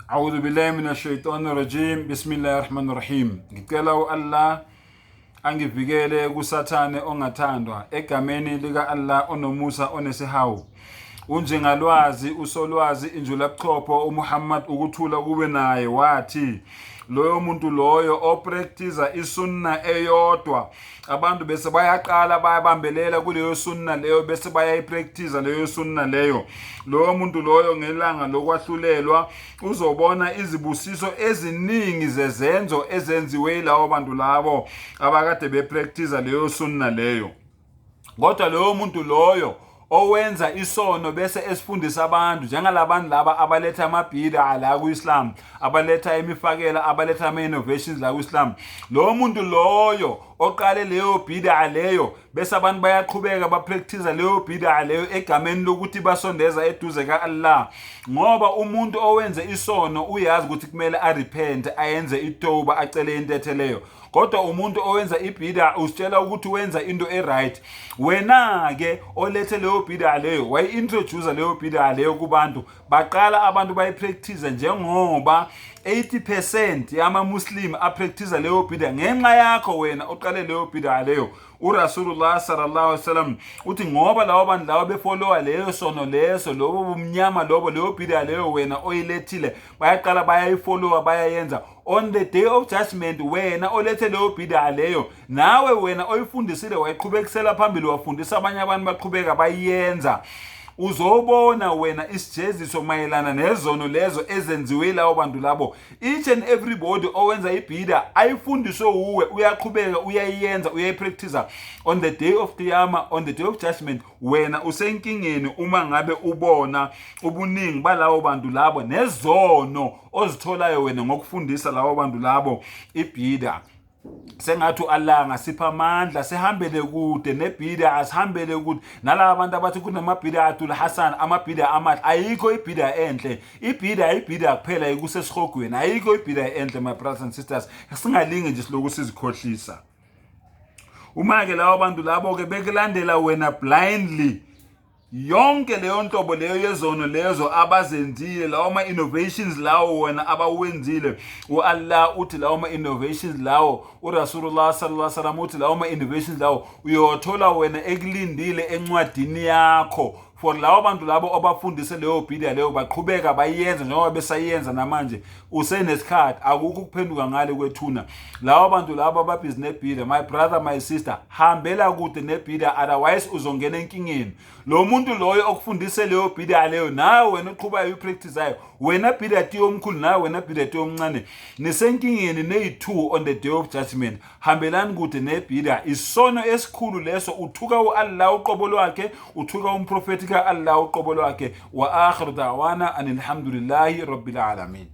A'udhu billahi minash shaitanir rajim. Bismillahir rahmanir rahim. Ngicela uAllah angivikele kusathane ongathandwa egameni lika Allah onomusa onesihawu. Unjengalwazi usolwazi injulabuchopho uMuhammad ukuthula kube naye wathi loyo muntu loyo opractice isunna eyodwa abantu bese bayaqala bayabambelela kuleyo sunna leyo bese bayayipractice leyo sunna leyo. Loyo muntu loyo ngelanga lokwahlulelwa uzobona izibusiso eziningi zezenzo ezenziwe lawo bantu labo abakade bepractice leyo sunna leyo. Kodwa loyo muntu loyo owenza isono bese esifundisa abantu njengalabantu laba abaletha amabhida la kuIslam, abaletha imifakela, abaletha ama-innovations la kuIslam. Lo muntu loyo oqale leyo bhida leyo bese abantu bayaqhubeka bapractice leyo bhida leyo egameni lokuthi basondeza eduze kaAllah, ngoba umuntu owenze isono uyazi ukuthi kumele arepent, ayenze itoba, acele intethe leyo. Kodwa umuntu owenza ibhida usitshela ukuthi wenza into eright. Wena ke olethe leyo bhida leyo wayi-introduce leyo bhida leyo kubantu, baqala abantu bayipractice njengoba 80% yama-Muslim apractice leyo bhida ngenxa yakho wena oqale leyo bhida leyo. uRasulullah sallallahu alaihi wasallam uthi ngoba lawo bantu lawo befollowa leyo sono leso lobo bumnyama lobo leyo bhida leyo wena oyilethile bayaqala bayayifollowa bayayenza. On the day of judgment wena olethe leyo bhida leyo nawe wena oyifundisile wayiqhubekisela phambili wafundisa abanye abantu baqhubeka bayenza, uzobona wena isijeziso mayelana nezono lezo ezenziwe lawo bantu labo. Each and everybody owenza ibhida ayifundiswe uwe uyaqhubeka uyayenza uyayipractice. On the day of Qiyamah, on the day of judgment wena usenkingeni uma ngabe ubona ubuningi balawo bantu labo nezono ozitholayo wena ngokufundisa lawo bantu labo ibhida. Sengathi Allah ngasipha amandla sihambele kude nebhida, asihambele kude nalabo abantu abathi kunamabhida atul hasan, amabhida amahle. Ayikho ibhida enhle, ibhida kuphela ikusesihogweni, ayikho ibhida enhle my brothers and sisters. Singalinge nje siloku sizikhohlisa. Uma ke lawo bantu labo ke bekulandela wena blindly yonke leyo ntobo leyo yezono lezo abazenzile lawo ma-innovations lawo wena abawenzile, uAllah uthi lawo ma-innovations lawo, uRasulullah sallallahu alaihi wasallam uthi lawo ma-innovations lawo uyothola wena ekulindile encwadini yakho. For lawo bantu labo abafundise leyo bhida leyo baqhubeka bayenza njengoba besayenza namanje usenesikhathi, akukho ukuphenduka ngale kwethuna. Lawo bantu labo ababhizi nebhida, my brother my sister, hambela kude nebhida otherwise uzongena enkingeni. Lo muntu loyo okufundise leyo bhida leyo nawe wena uqhubeka uyipractice yayo, wena bhida tiyo omkhulu nawe wena bhida tiyo omncane, nisenkingeni neyi2 on the day of judgment. Hambelani kude nebhida, isono esikhulu leso, uthuka uAllah uqobo lwakhe, uthuka umprofeti ka Allah uqobo lwakhe. Wa akhiru da'wana anil hamdulillahi rabbil alamin.